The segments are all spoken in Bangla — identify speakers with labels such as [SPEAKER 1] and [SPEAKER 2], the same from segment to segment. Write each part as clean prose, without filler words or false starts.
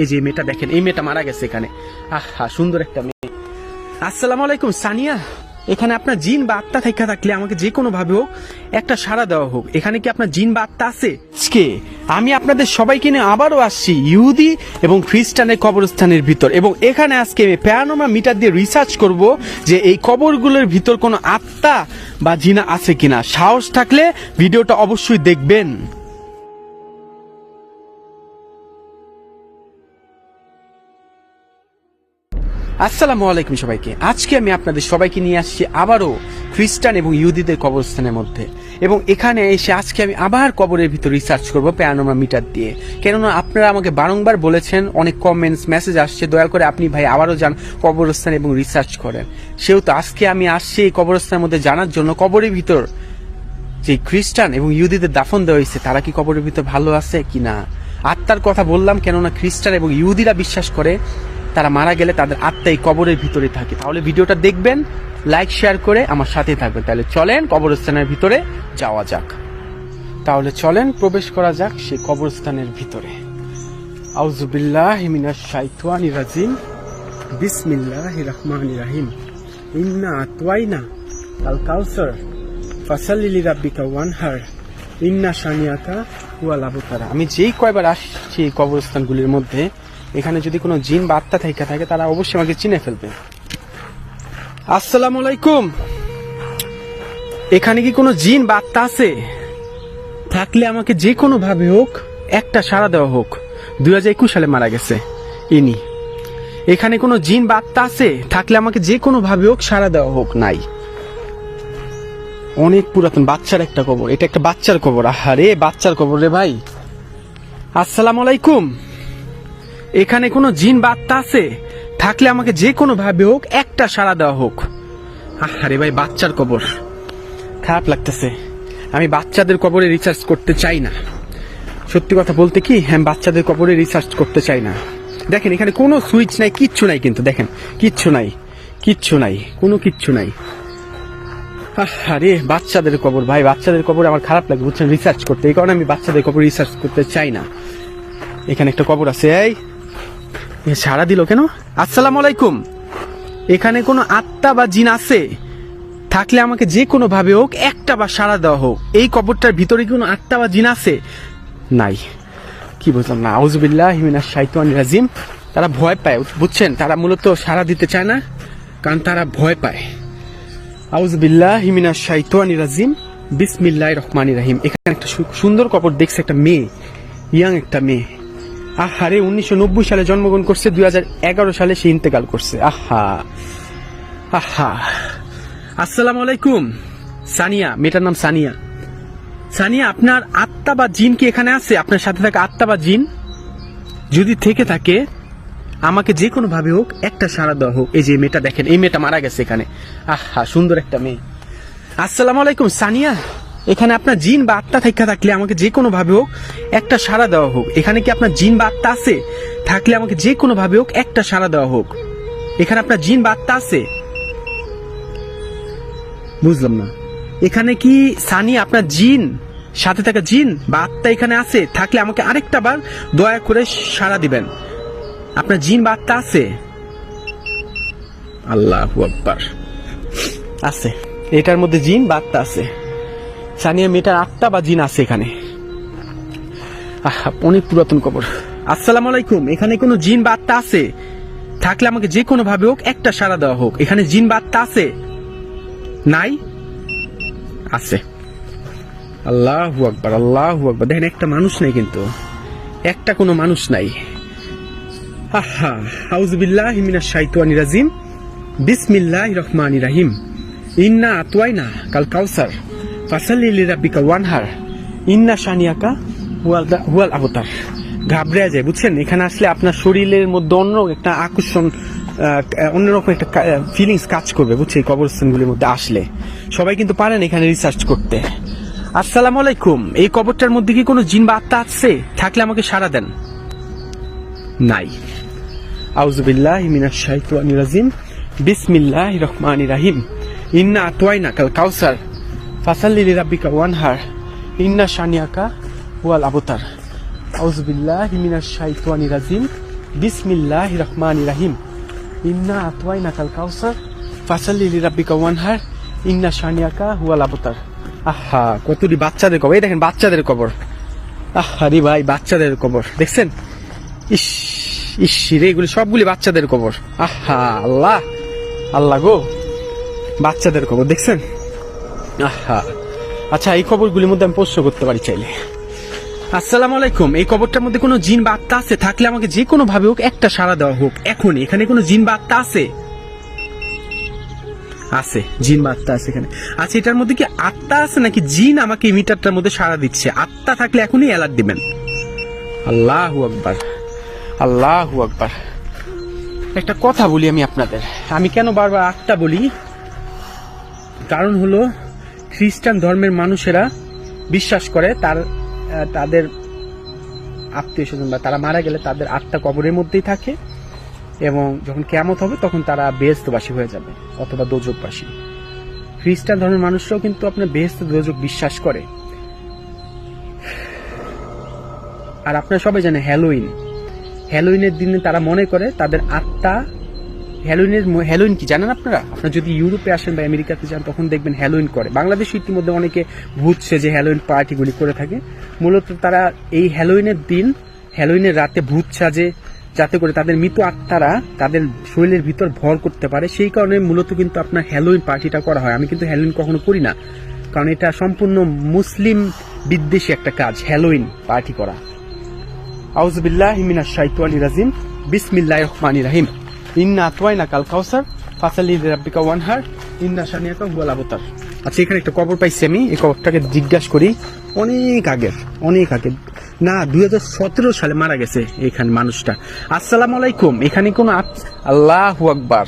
[SPEAKER 1] এই যে মেয়েটা দেখেন, এই মেয়েটা মারা গেছে এখানে। আহা, সুন্দর একটা মেয়ে। আসসালামু আলাইকুম সানিয়া, এখানে আপনার জিন বা আত্মা থেকে থাকলে আমাকে যে কোনো ভাবে হোক একটা সাড়া দেওয়া হোক। এখানে কি আপনার জিন বা আত্মা আছে? আজকে আমি আপনাদের সবাইকে নিয়ে আবারও আসছি ইহুদি এবং খ্রিস্টানের কবরস্থানের ভিতর, এবং এখানে আজকে আমি প্যারানর্মাল মিটার দিয়ে রিসার্চ করব যে এই কবরগুলোর ভিতর কোনো আত্মা বা জিনা আছে কিনা। সাহস থাকলে ভিডিওটা অবশ্যই দেখবেন। আসসালামু আলাইকুম সবাইকে। আজকে আমি আপনাদের সবাইকে নিয়ে আসছি আবারও খ্রিস্টান এবং ইহুদিদের কবরস্থানের মধ্যে, এবং এখানে এসে আজকে আমি আবার কবরের ভিতর রিসার্চ করব প্যারানর্মাল মিটার দিয়ে। কেননা আপনারা আমাকে বারংবার বলেছেন, অনেক কমেন্টস মেসেজ আসছে, দয়া করে আপনি ভাই আবারও যান কবরস্থান এবং রিসার্চ করেন। সেহেতু আজকে আমি আসছি এই কবরস্থানের মধ্যে জানার জন্য কবরের ভিতর যে খ্রিস্টান এবং ইহুদিদের দাফন দেওয়া হয়েছে তারা কি কবরের ভিতর ভালো আছে কিনা। আত্মার কথা বললাম, কেননা খ্রিস্টান এবং ইহুদিরা বিশ্বাস করে তারা মারা গেলে তাদের আত্মা এই কবরের ভিতরে থাকে। তাহলে ভিডিওটা দেখবেন, লাইক শেয়ার করে আমার সাথে থাকবেন। তাহলে চলেন কবরস্থানের ভিতরে যাওয়া যাক। তাহলে চলেন প্রবেশ করা যাক সেই কবরস্থানের ভিতরে। আউযু বিল্লাহি মিনাশ শাইতানির রাজিম, বিসমিল্লাহির রহমানির রহিম। ইন্না আতওয়াইনা আল কাউসার ফাসাল্লি লিরাব্বিকা ওয়ানহার ইন্না শানিয়াকা হুয়াল আবতার। আমি যেই কয়বার আসছি এই কবরস্থানগুলির মধ্যে, এখানে যদি কোনো জিন বা আত্মা থেকে থাকে তারা অবশ্যই আমাকে চিনে ফেলবে। আসসালামু আলাইকুম, এখানে কি কোনো জিন বা আত্মা আছে? থাকলে আমাকে যে কোনো ভাবে হোক একটা সাড়া দেওয়া হোক। 2021 সালে মারা গেছে ইনি। এখানে কোনো জিন বা আত্মা আছে? থাকলে আমাকে যে কোনো ভাবে হোক সাড়া দেওয়া হোক। নাই, অনেক পুরাতন বাচ্চার একটা কবর। এটা একটা বাচ্চার কবর। আহারে, বাচ্চার কবর রে ভাই। আসসালামু আলাইকুম, এখানে কোনো জিন বা আত্মা আছে? থাকলে আমাকে যে কোনো ভাবে হোক একটা সাড়া দেওয়া হোক। আরে ভাই, বাচ্চার কবর, খারাপ লাগতেছে। আমি বাচ্চাদের কবরে রিসার্চ করতে চাই না। সত্যি কথা বলতে কি, আমি বাচ্চাদের কবরে রিসার্চ করতে চাই না। দেখেন এখানে কোনো সুইচ নাই, কিচ্ছু নাই, কিন্তু দেখেন কিচ্ছু নাই, কিচ্ছু নাই, কোনো কিচ্ছু নাই। আরে বাচ্চাদের কবর ভাই, বাচ্চাদের কবর আমার খারাপ লাগে বুঝছেন রিসার্চ করতে। এই কারণে আমি বাচ্চাদের কবর রিসার্চ করতে চাই না। এখানে একটা কবর আছে। এই সাড়া দিল কেন? আসসালামু আলাইকুম, এখানে কোনো আত্মা বা জিন আছে? থাকলে আমাকে যে কোনো ভাবে হোক একটা বা সাড়া দেওয়া হোক। এই কবরটার ভিতরে কোনো আত্মা বা জিন আছে? নাই, কি বুঝলাম না। আউযু বিল্লাহি মিনাশ শাইতানির রাজিম। তারা ভয় পায় বুঝছেন, তারা মূলত সাড়া দিতে চায় না কারণ তারা ভয় পায়। আউযু বিল্লাহি মিনাশ শাইতানির রাজিম, বিসমিল্লাহির রহমানির রহিম। এখানে একটা সুন্দর কবর দেখছে, একটা মেয়ে, ইয়াং একটা মেয়ে। আহারে, 1990 সালে জন্মগ্রহণ করছে, 2011 সালে সে ইন্তেকাল করছে। আহা আহা। আসসালামু আলাইকুম সানিয়া, মেয়েটার নাম সানিয়া। সানিয়া, আপনার আত্মা বা জিন কি এখানে আছে? আপনার সাথে থাকা আত্মা বা জিন যদি থেকে থাকে আমাকে যে কোনো ভাবে হোক একটা সাড়া দেওয়া হোক। এই যে মেয়েটা দেখেন, এই মেয়েটা মারা গেছে এখানে। আহা, সুন্দর একটা মেয়ে। আসসালামু আলাইকুম সানিয়া, এখানে আপনার জিন বা আত্মা থেকে থাকলে আমাকে যে কোনো ভাবে হোক একটা সাড়া দেওয়া হোক। এখানে কি আপনার জিন বা আত্মা আছে? থাকলে আমাকে যে কোনো ভাবে হোক একটা সাড়া দেওয়া হোক। এখানে আপনার জিন বা আত্মা আছে? বুঝলাম না। এখানে কি সানি আপনার জিন, সাথে থাকা জিন বা আত্মা এখানে আছে? থাকলে আমাকে আরেকটা বার দয়া করে সাড়া দিবেন। আপনার জিন বা আত্মা আছে? আল্লাহু আকবার, আছে। এটার মধ্যে জিন বা আত্মা আছে। সানিয়া মেয়েটার আত্মা বা জিন আছে এখানে। অনেক পুরাতন কবর। আসসালামু আলাইকুম, এখানে কোনো জিন বা আত্মা আছে? থাকলে আমাকে যে কোনো ভাবে হোক একটা সাড়া দেওয়া হোক। এখানে জিন বা আত্মা আছে? নাই, আছে। আল্লাহু আকবার, আল্লাহু আকবার। দেখেন একটা মানুষ নাই, কিন্তু একটা কোনো মানুষ নাই। আহা, আউযু বিল্লাহি মিনাশ শাইতানির রাজিম, বিসমিল্লাহির রহমানির রহিম। ইন্না আতওয়াইনা কাল কাউসার ফাসাল্লি লিরাব্বিকা ওয়ানহার ইন্না শানিয়াকা হুয়াল আবতার। ঘাবড়ে যায় বুঝছেন, এখানে আসলে আপনার শরীরের মধ্যে অন্য একটা আকর্ষণ, অন্যরকম একটা ফিলিংস কাজ করবে বুঝছে এই কবরস্থানগুলির মধ্যে আসলে। সবাই কিন্তু পারেন এখানে রিসার্চ করতে। আসসালামু আলাইকুম, এই কবরটার মধ্যে কি কোনো জিন বা আত্মা আছে? থাকলে আমাকে সাড়া দেন। নাই। আউযু বিল্লাহি মিনাশ শাইতানির রাজিম, বিসমিল্লাহির রহমানির রহিম। ইন্না আতওয়াইনা কাল কাউসার ফাসাল্লি লিরাব্বিকা ওয়ানহার ইন্না শানিয়াকা হুয়াল আবতার। আউযু বিল্লাহি মিনাশ শাইতানির রাজিম, বিসমিল্লাহির রহমানির রহিম। ইন্না আতওয়াইনাকাল কাউসার ফাসাল্লি লিরাব্বিকা ওয়ানহার ইন্না শানিয়াকা হুয়াল আবতার। আহা, কতটি বাচ্চাদের কবর, এই দেখেন বাচ্চাদের কবর। আহা রে ভাই, বাচ্চাদের কবর দেখছেন? ইস ইস রে, এগুলি সবগুলি বাচ্চাদের কবর। আহা, আল্লাহ আল্লাহ গো, বাচ্চাদের কবর দেখছেন? আহা, আচ্ছা এই কবরগুলির মধ্যে আমি প্রশ্ন করতে পারি চাইলে। আসসালামু আলাইকুম, এই কবরটার মধ্যে কোনো জিন বা আত্মা আছে? থাকলে আমাকে যে কোনো ভাবে হোক একটা সাড়া দেওয়া হোক এখনই। এখানে কোনো জিন বা আত্মা আছে? আছে, জিন বা আত্মা আছে এখানে। আচ্ছা, এটার মধ্যে কি আত্মা আছে নাকি জিন আমাকে এই মিটারটার মধ্যে সাড়া দিচ্ছে? আত্মা থাকলে এখনই অ্যালার্ট দিবেন। আল্লাহু আকবার, আল্লাহু আকবার। একটা কথা বলি আমি আপনাদের, আমি কেন বারবার আত্মা বলি, কারণ হলো খ্রিস্টান ধর্মের মানুষেরা বিশ্বাস করে তাদের আত্মীয় স্বজন বা তারা মারা গেলে তাদের আত্মা কবরের মধ্যেই থাকে এবং যখন কিয়ামত হবে তখন তারা বেহেশতবাসী হয়ে যাবে অথবা দোজখবাসী। খ্রিস্টান ধর্মের মানুষরাও কিন্তু আপনার বেহেশত দোজখ বিশ্বাস করে। আর আপনারা সবাই জানেন হ্যালোইনের দিনে তারা মনে করে তাদের আত্মা, হ্যালোইন কি জানেন আপনারা? আপনারা যদি ইউরোপে আসেন বা আমেরিকাতে যান তখন দেখবেন হ্যালোইন করে। বাংলাদেশে ইতিমধ্যে অনেকে ভূতছে যে হ্যালোইন পার্টিগুলি করে থাকে। মূলত তারা এই হ্যালোইনের রাতে ভূত সাজে যাতে করে তাদের মৃত আত্মারা তাদের শরীরের ভিতর ভর করতে পারে। সেই কারণে মূলত কিন্তু আপনার হ্যালোইন পার্টিটা করা হয়। আমি কিন্তু হ্যালোইন কখনো করি না, কারণ এটা সম্পূর্ণ মুসলিম বিদ্বেষী একটা কাজ, হ্যালোইন পার্টি করা। আউযু বিল্লাহি মিনাশ শাইতানির রাজিম। বিসমিল্লাহির রহমানির রহিম। ইন্না আতওয়াইনাকাল কাউসার ফাসাল্লি লিরাব্বিকা ওয়ানহার ইন্না শানিয়াকা হুয়াল আবতার। আচ্ছা, এখানে একটা কবর পাইছি আমি। এই কবরটাকে জিজ্ঞাসা করি, অনেক আগে না 2017 সালে মারা গেছে এখানে মানুষটা। আসসালামু আলাইকুম, এখানে কোন আল্লাহু আকবার,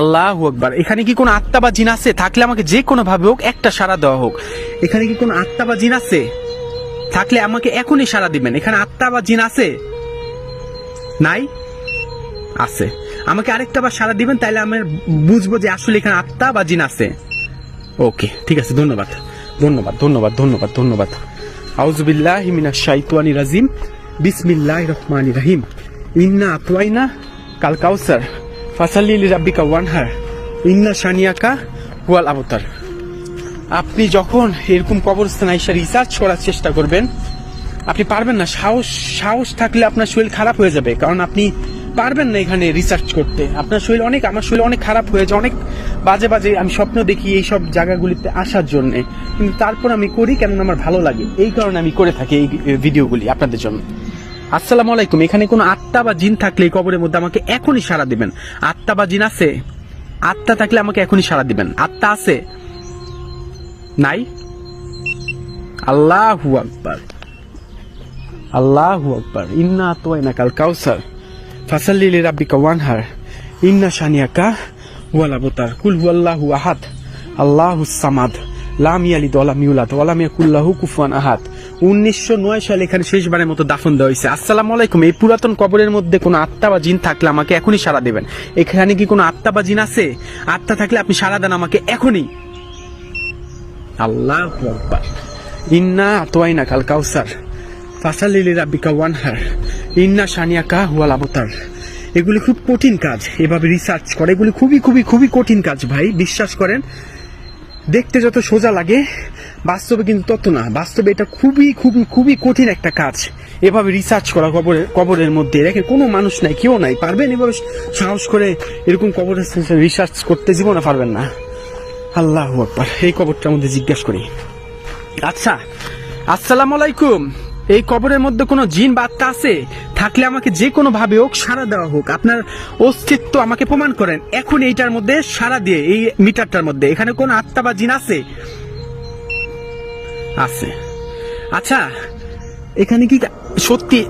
[SPEAKER 1] আল্লাহু আকবার। এখানে কি কোনো আত্মা বা জিন আছে? থাকলে আমাকে যে কোনো ভাবে হোক একটা সাড়া দেওয়া হোক। এখানে কি কোনো আত্মা বা জিন আছে? থাকলে আমাকে এখনই সাড়া দিবেন। এখানে আত্মা বা জিন আছে? নাই? আছে। আমাকে আরেকটা বার সাড়া দিবেন, তাইলে আমি বুঝবো যে আসলে এখানে আত্মা বা জিন আছে। ওকে, ঠিক আছে, ধন্যবাদ ধন্যবাদ ধন্যবাদ ধন্যবাদ ধন্যবাদ। আউযু বিল্লাহি মিনাশ শাইতানির রাজিম। বিসমিল্লাহির রহমানির রহিম। ইন্না আতওয়াইনা কাল কাউসার ফাসাল্লি লিরাব্বিকা ওয়ানহার ইন্না শানিয়াকা হুয়াল আবতার। আপনি যখন এরকম কবরস্থানে এসে রিসার্চ করার চেষ্টা করবেন, আপনি পারবেন না। সাহস থাকলে আপনার শরীর খারাপ হয়ে যাবে, কারণ আপনি পারবেন না এখানে রিসার্চ করতে। আপনার শরীর আমার শরীর অনেক খারাপ হয়ে যায়, অনেক বাজে আমি স্বপ্ন দেখি এইসব জায়গাগুলিতে আসার জন্য, কিন্তু তারপর আমি করি কেন আমার ভালো লাগে, এই কারণে আমি করে থাকি এই ভিডিওগুলি আপনাদের জন্য। আসসালামু আলাইকুম, এখানে কোনো আত্মা বা জিন থাকলে এই কবরের মধ্যে আমাকে এখনই সাড়া দিবেন। আত্মা বা জিন আছে? আত্মা থাকলে আমাকে এখনই সাড়া দিবেন। আত্মা আছে? নাই? আল্লাহু আকবার, আল্লাহু আকবার। ইন্না আতওয়াইনাকাল কাউসার ফাসাল্লি লিরাব্বিকা ওয়ানহার ইন্না শানিয়াকা হুয়াল আবতার। কুল হুয়াল্লাহু আহাদ আল্লাহুস সামাদ লাম ইয়ালিদ ওয়া লাম ইউলাদ ওয়া লাম ইয়াকুল লাহু কুফুয়ান আহাদ। 1909 সালে এখানে শেষবারের মতো দাফন দেওয়া হয়েছে। আসসালামু আলাইকুম, এই পুরাতন কবরের মধ্যে কোনো আত্মা বা জিন থাকলে আমাকে এখনই সাড়া দেবেন। এখানে কি কোনো আত্মা বা জিন আছে? আত্মা থাকলে আপনি সাড়া দেন আমাকে এখনই। আল্লাহু আকবার। ইন্না আতওয়াইনাকাল কাউসার ফাসাল্লি লিরাব্বিকা ওয়ানহার ইন্না শানিয়াকা হুয়াল আবতার। এগুলি খুব কঠিন কাজ, এভাবে রিসার্চ করে, এগুলি খুবই খুবই খুবই কঠিন কাজ ভাই, বিশ্বাস করেন। দেখতে যত সোজা লাগে বাস্তবে কিন্তু তত না। বাস্তবে এটা খুবই খুবই খুবই কঠিন একটা কাজ, এভাবে রিসার্চ করা কবরের মধ্যে। দেখেন কোনো মানুষ নাই, কেউ নাই, পারবেন এভাবে সাহস করে এরকম কবরের রিসার্চ করতে? জীবনে পারবেন না। আল্লাহু আকবার। এই কবরটার মধ্যে জিজ্ঞাসা করি। আচ্ছা, আসসালামু আলাইকুম, এই কবরের মধ্যে কোনো জিন বা আত্মা আছে? থাকলে আমাকে যে কোনো ভাবে হোক সাড়া দেওয়া হোক। আপনার অস্তিত্ব আমাকে প্রমাণ করেন এখন এইটার মধ্যে সাড়া দিয়ে, এই মিটারটার মধ্যে। এখানে কোন আত্মা বা জিন আছে? আছে। আচ্ছা, এখানে কি সত্যি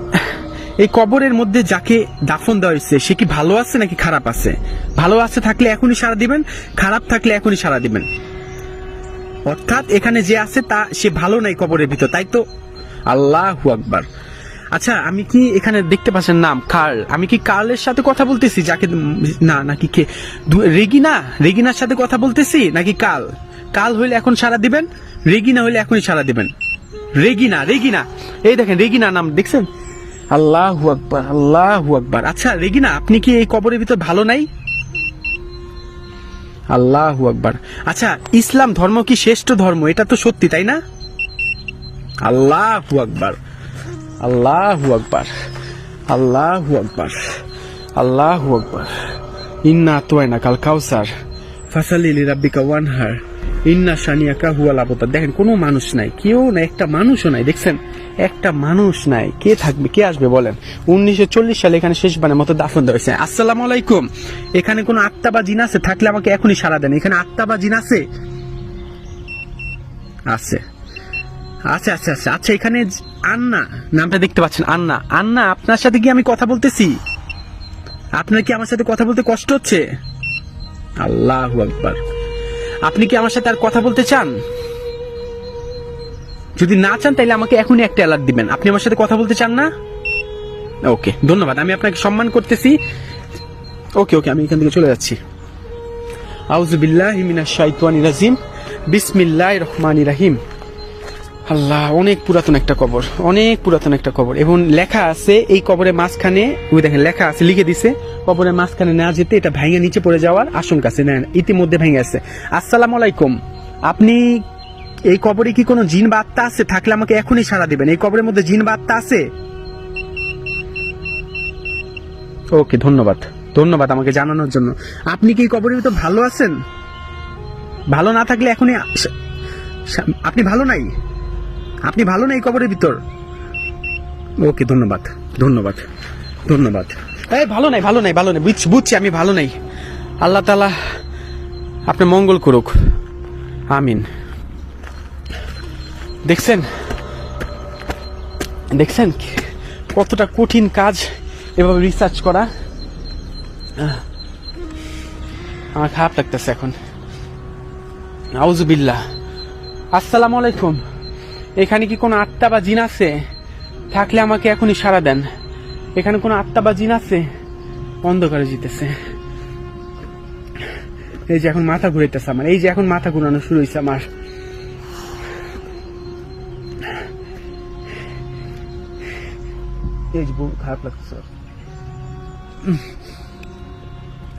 [SPEAKER 1] এই কবরের মধ্যে যাকে দাফন দেওয়া হয়েছে সে কি ভালো আছে নাকি খারাপ আছে? ভালো আছে থাকলে এখনই সাড়া দিবেন, খারাপ থাকলে এখনই সাড়া দিবেন। অর্থাৎ এখানে যে আছে তা সে ভালো নাই কবরের ভিতর, তাই তো? আল্লাহু আকবার। আচ্ছা, আমি কি এখানে দেখতে পাচ্ছেন নাম কার্ল? আমি কি কার্লের সাথে কথা বলতেছি? যাকে না, নাকি কে রেগিনার সাথে কথা বলতেছি নাকি কাল হইলে এখন সাড়া দিবেন, রেগিনা হইলে এখনই সাড়া দিবেন। রেগিনা, এই দেখেন রেগিনা নাম দেখছেন? আল্লাহু আকবার, আল্লাহু আকবার। আচ্ছা রেগিনা, আপনি কি এই কবরের ভিতর ভালো নাই? আল্লাহু আকবার। আচ্ছা, ইসলাম ধর্ম কি শ্রেষ্ঠ ধর্ম? এটা তো সত্যি, তাই না? আল্লাহু আকবার, আল্লাহু আকবার, আল্লাহু আকবার, আল্লাহু আকবার। ইন্না আতওয়াইনা কাল কাউসার ফাসালি লিরাব্বিকা ওয়ানহার ইন্না শানিয়াকা হুয়াল আবতার। দেখেন কোনো মানুষ নাই, কেউ নাই, একটা মানুষও নাই। দেখছেন একটা মানুষ নাই। কে থাকবে, কে আসবে বলেন? 1940 সালে এখানে শেষবারের মতো দাফন দেওয়া হয়েছে। আসসালামু আলাইকুম। এখানে কোনো আত্মা বা জিন আছে? থাকলে আমাকে এখনই সাড়া দেন। এখানে আত্মা বা জিন আছে? আছে। আচ্ছা আচ্ছা আচ্ছা আচ্ছা, এখানে আন্না নামটা দেখতে পাচ্ছেন, আন্না। আন্না, আপনার সাথে কি আমি কথা বলতেছি? আপনার কি আমার সাথে কথা বলতে কষ্ট হচ্ছে? আল্লাহু আকবার। আপনি কি আমার সাথে আর কথা বলতে চান? যদি না চান তাহলে আমাকে এখনই একটা অ্যালার্ট দিবেন। আপনি আমার সাথে কথা বলতে চান না? ওকে, ধন্যবাদ, আমি আপনাকে সম্মান করতেছি। ওকে ওকে, আমি এখান থেকে চলে যাচ্ছি। আউযু বিল্লাহি মিনাশ শাইতানির রাজিম, বিসমিল্লাহির রহমানির রহিম। আল্লাহ, অনেক পুরাতন একটা কবর, অনেক পুরাতন একটা কবর। এবং লেখা আছে এই কবরের মাঝখানে, ওই দেখেন লেখা আছে, লিখে দিছে কবরের মাঝখানে না যেতে, এটা ভেঙে নিচে পড়ে যাওয়ার আশঙ্কা আছে। না, ইতিমধ্যে ভেঙে আছে। আসসালামু আলাইকুম। আপনি এই কবরে কি কোনো জিন বা আত্মা আছে? থাকলে আমাকে এখনই সাড়া দিবেন। এই কবরের মধ্যে জিন বা আত্মা আছে? ওকে, ধন্যবাদ, ধন্যবাদ আমাকে জানানোর জন্য। আপনি কি এই কবরের ভিতর ভালো আছেন? ভালো না থাকলে এখনই আপনি ভালো নাই, আপনি ভালো নেই কবরের ভিতর। ওকে, ধন্যবাদ, ধন্যবাদ, ধন্যবাদ। এই ভালো নাই, ভালো নাই, ভালো নাই, বুঝছি আমি ভালো নাই। আল্লাহ তাআলা আপনি মঙ্গল করুক, আমিন। দেখছেন, দেখছেন কতটা কঠিন কাজ এভাবে রিসার্চ করা। আমার খারাপ লাগতেছে এখন। আউযুবিল্লাহ। আসসালামু আলাইকুম। এখানে কি কোনো আত্মা বা জিন আছে? থাকলে আমাকে এখনই সাড়া দেন। এখানে কোনো আত্মা বা জিন আছে? অন্ধকারে জিতেছে। এই যে এখন মাথা ঘুরাইতেছে আমার, এই যে এখন মাথা ঘুরানো শুরু হয়েছে আমার। এই যে খারাপ লাগছে,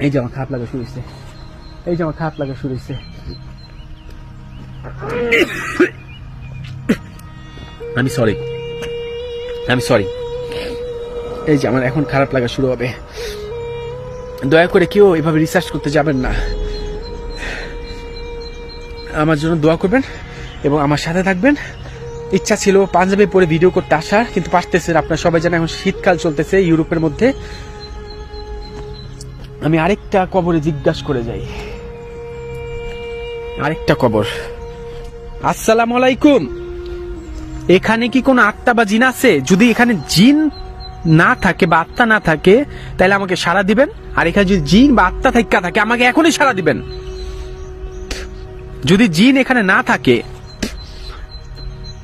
[SPEAKER 1] এই যে আমার খারাপ লাগা শুরু হয়েছে, এই যে আমার খারাপ লাগা শুরু হয়েছে। আমি সরি, আমি সরি। এই যে আমার এখন খারাপ লাগা শুরু হবে। দয়া করে কেউ এভাবে রিসার্চ করতে যাবেন না। আমার জন্য দোয়া করবেন এবং আমার সাথে থাকবেন। ইচ্ছা ছিল পাঞ্জাবে পরে ভিডিও করতে আসার, কিন্তু পারতেছেন। আপনারা সবাই জানেন এখন শীতকাল চলতেছে ইউরোপের মধ্যে। আমি আরেকটা কবরে জিজ্ঞাসা করে যাই, আরেকটা কবর। আসসালামু আলাইকুম। এখানে কি কোনো আত্মা বা জিন আছে? যদি এখানে জিন না থাকে বা আত্মা না থাকে তাহলে আমাকে সাড়া দিবেন। আর এখানে যদি জিন বা আত্মা থাকে আমাকে এখনই সাড়া দিবেন। যদি জিন এখানে না থাকে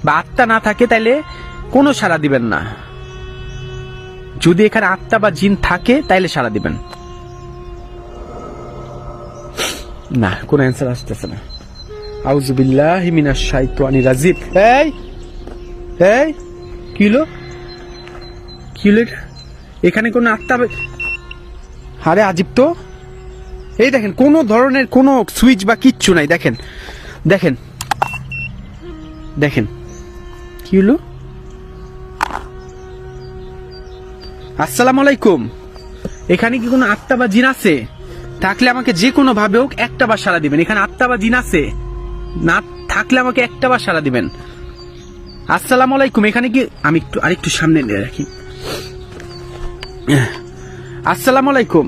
[SPEAKER 1] বা আত্মা না থাকে তাহলে কোনো সাড়া দিবেন না। যদি এখানে আত্মা বা জিন থাকে তাহলে সাড়া দিবেন। না, কোনো অ্যান্সার আসতেছে না। আউযু বিল্লাহি মিনাশ শাইতানির রাজিম। এই এই কি হলো, কি হলো? এখানে কোনো আত্মা? আরে আজিব তো। এই দেখেন কোনো ধরনের কোনো সুইচ বা কিচ্ছু নাই। দেখেন দেখেন দেখেন কি হলো। আসসালামু আলাইকুম। এখানে কি কোনো আত্মা বা জিন আছে? থাকলে আমাকে যে কোনো ভাবে হোক একটা বার সাড়া দিবেন। এখানে আত্মা বা জিন আছে? না থাকলে আমাকে একটা বার সাড়া দিবেন। আসসালামু আলাইকুম। এখানে কি, আমি একটু আরেকটু সামনে নিয়ে রাখি। আসসালামু আলাইকুম।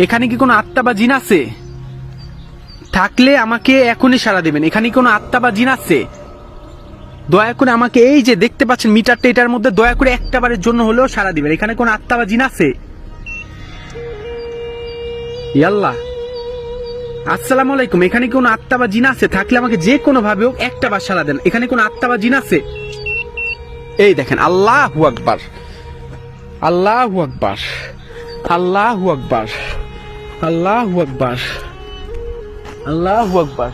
[SPEAKER 1] এখানে কি কোনো আত্মা বা জিন আছে? থাকলে আমাকে এখনই সাড়া দিবেন। এখানে কি কোনো আত্মা বা জিন আছে? দয়া করে আমাকে, এই যে দেখতে পাচ্ছেন মিটারটা, এটার মধ্যে দয়া করে একটা বারের জন্য হলেও সাড়া দিবেন। এখানে কোনো আত্মা বা জিন আছে? ইয়াল্লাহ। আসসালামু আলাইকুম। এখানে কোনো আত্মা বা জিন আছে? থাকলে আমাকে যে কোনো ভাবে হোক একটা বার সাড়া দেন। এখানে কোনো আত্মা বা জিন আছে? এই দেখেন, আল্লাহু আকবার, আল্লাহু আকবার, আল্লাহু আকবার, আল্লাহু আকবার, আল্লাহু আকবার।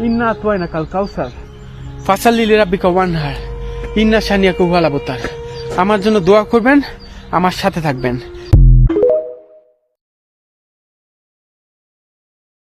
[SPEAKER 1] ইন্না আতওয়াইনা কাল কাউসার ফাসাল্লি লিরাব্বিকা ওয়ানহার ইন্না শানিয়াকা হুয়াল আবতার। আমার জন্য দোয়া করবেন, আমার সাথে থাকবেন।